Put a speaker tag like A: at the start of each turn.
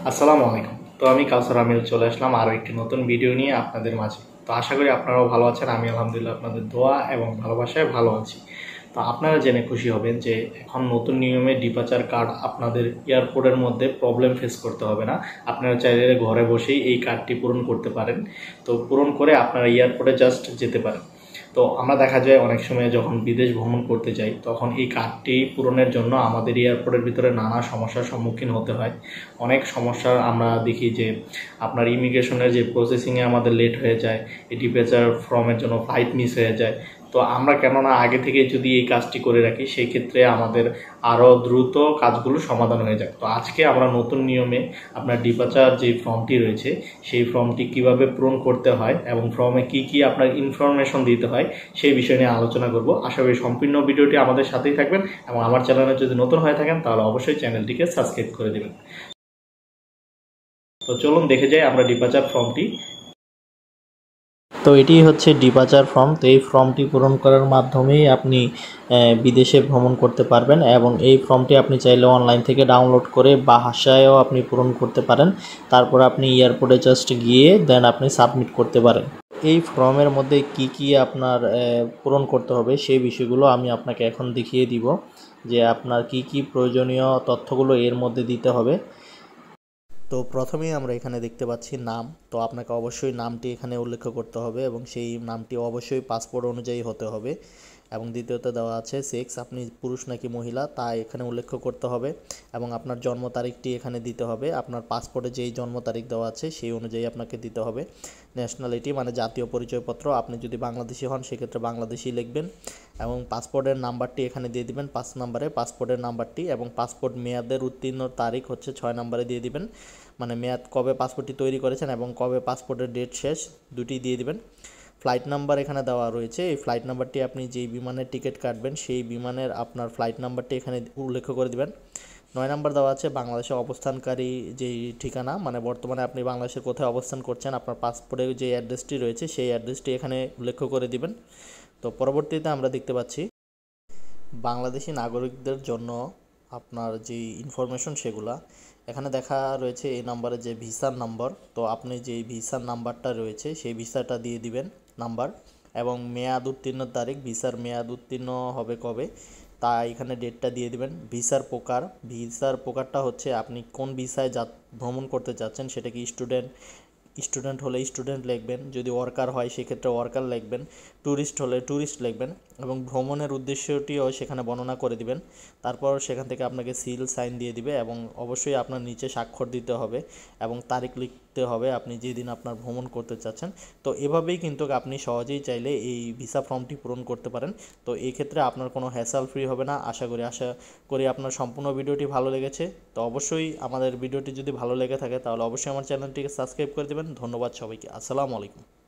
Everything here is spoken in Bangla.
A: আসসালামু আলাইকুম। তো আমি কাউসার আমির চলে আসলাম আরও একটি নতুন ভিডিও নিয়ে আপনাদের মাঝে। তো আশা করি আপনারাও ভালো আছেন। আমি আলহামদুলিল্লাহ আপনাদের দোয়া এবং ভালোবাসায় ভালো আছি। তো আপনারা জেনে খুশি হবেন যে এখন নতুন নিয়মে ডিপাচার কার্ড আপনাদের এয়ারপোর্টের মধ্যে প্রবলেম ফেস করতে হবে না। আপনারা চাইলে ঘরে বসেই এই কার্ডটি পূরণ করতে পারেন। তো পূরণ করে আপনারা এয়ারপোর্টে জাস্ট যেতে পারেন। তো আমরা দেখা যায় অনেক সময় যখন বিদেশ ভ্রমণ করতে যাই তখন এই কার্ডটি পূরণের জন্য আমাদের এয়ারপোর্টের ভিতরে নানা সমস্যার সম্মুখীন হতে হয়। অনেক সমস্যার আমরা দেখি যে আপনার ইমিগ্রেশনের যে প্রসেসিংয়ে আমাদের লেট হয়ে যায়, এই ডিপার্চার ফর্মের জন্য ফ্লাইট মিস হয়ে যায়। তো আমরা কেননা আগে থেকে যদি এই কাজটি করে রাখি সেই ক্ষেত্রে আমাদের আরও দ্রুত কাজগুলো সমাধান হয়ে যায়। তো আজকে আমরা নতুন নিয়মে আপনার ডিপার্চার যে ফর্মটি রয়েছে সেই ফর্মটি কিভাবে পূরণ করতে হয় এবং ফর্মে কি কি আপনার ইনফরমেশন দিতে হয় সেই বিষয় নিয়ে আলোচনা করব। আশা করি সম্পূর্ণ ভিডিওটি আমাদের সাথেই থাকবেন এবং আমার চ্যানেলে যদি নতুন হয়ে থাকেন তাহলে অবশ্যই চ্যানেলটিকে সাবস্ক্রাইব করে দেবেন। তো চলুন দেখে যাই আমরা ডিপার্চার ফর্মটি। তো এটি হচ্ছে ডিপার্চার ফর্ম। তো এই ফর্মটি পূরণ করার মাধ্যমেই আপনি বিদেশে ভ্রমণ করতে পারবেন এবং এই ফর্মটি আপনি চাইলে অনলাইন থেকে ডাউনলোড করে বাসায়ও আপনি পূরণ করতে পারেন। তারপর আপনি এয়ারপোর্টে জাস্ট গিয়ে দেন আপনি সাবমিট করতে পারেন। এই ফর্মের মধ্যে কি কি আপনার পূরণ করতে হবে সেই বিষয়গুলো আমি আপনাকে এখন দেখিয়ে দিব যে আপনার কি কি প্রয়োজনীয় তথ্যগুলো এর মধ্যে দিতে হবে। তো প্রথমেই আমরা এখানে দেখতে পাচ্ছি নাম। তো আপনাকে অবশ্যই নামটি এখানে উল্লেখ করতে হবে এবং সেই নামটি অবশ্যই পাসপোর্ট অনুযায়ী হতে হবে। এবং দ্বিতীয়ত দেওয়া আছে সেক্স, আপনি পুরুষ নাকি মহিলা তা এখানে উল্লেখ করতে হবে এবং আপনার জন্ম তারিখটি এখানে দিতে হবে। আপনার পাসপোর্টে যেই জন্ম তারিখ দেওয়া আছে সেই অনুযায়ী আপনাকে দিতে হবে। ন্যাশনালিটি মানে জাতীয় পরিচয়পত্র, আপনি যদি বাংলাদেশি হন সেক্ষেত্রে বাংলাদেশি লিখবেন এবং পাসপোর্টের নাম্বারটি এখানে দিয়ে দিবেন 5 নম্বরে পাসপোর্টের নাম্বারটি এবং পাসপোর্ট মেয়াদের উত্তীর্ণ তারিখ হচ্ছে 6 নম্বরে দিয়ে দিবেন। মানে মেয়াদ কবে পাসপোর্টটি তৈরি করেছেন এবং কবে পাসপোর্টের ডেট শেষ দুটি দিয়ে দিবেন। ফ্লাইট নাম্বার এখানে দেওয়া রয়েছে, এই ফ্লাইট নাম্বারটি আপনি যেই বিমানের টিকিট কাটবেন সেই বিমানের আপনার ফ্লাইট নাম্বারটি এখানে উল্লেখ করে দিবেন। 9 নম্বর দেওয়া আছে বাংলাদেশে অবস্থানকারী যেই ঠিকানা, মানে বর্তমানে আপনি বাংলাদেশের কোথায় অবস্থান করছেন আপনার পাসপোর্টে যে অ্যাড্রেসটি রয়েছে সেই অ্যাড্রেসটি এখানে উল্লেখ করে দিবেন। তো পরবর্তীতে আমরা দেখতে পাচ্ছি বাংলাদেশি নাগরিকদের জন্য আপনার যেই ইনফরমেশন সেগুলা এখানে দেখা রয়েছে। এই নাম্বারে যে ভিসার নাম্বার, তো আপনি যেই ভিসার নাম্বারটা রয়েছে সেই ভিসাটা দিয়ে দিবেন নাম্বার এবং মেয়াদ উত্তীর্ণ তারিখ, ভিসার মেয়াদ উত্তীর্ণ হবে কবে তা এখানে ডেটটা দিয়ে দিবেন। ভিসার প্রকারটা হচ্ছে আপনি কোন ভিসায় ভ্রমণ করতে চাচ্ছেন, সেটা কি স্টুডেন্ট হলে স্টুডেন্ট লিখবেন, যদি ওয়ার্কার হয় সেক্ষেত্রে ওয়ার্কার লিখবেন, ট্যুরিস্ট হলে ট্যুরিস্ট লিখবেন এবং ভ্রমণের উদ্দেশ্যটিও সেখানে বর্ণনা করে দিবেন। তারপর সেখান থেকে আপনাকে সিল সাইন দিয়ে দিবে এবং অবশ্যই আপনার নিচে স্বাক্ষর দিতে হবে এবং তারিখ লিখতে হবে আপনি যেদিন আপনার ভ্রমণ করতে চাচ্ছেন। তো এভাবেই কিন্তু আপনি সহজেই চাইলে এই ভিসা ফর্মটি পূরণ করতে পারেন। তো এই ক্ষেত্রে আপনার কোনো হ্যাসেল ফ্রি হবে না। আশা করি আপনার সম্পূর্ণ ভিডিওটি ভালো লেগেছে। তো অবশ্যই আমাদের ভিডিওটি যদি ভালো লেগে থাকে তাহলে অবশ্যই আমার চ্যানেলটিকে সাবস্ক্রাইব করে দেবেন। ধন্যবাদ সবাইকে। আসসালামু আলাইকুম।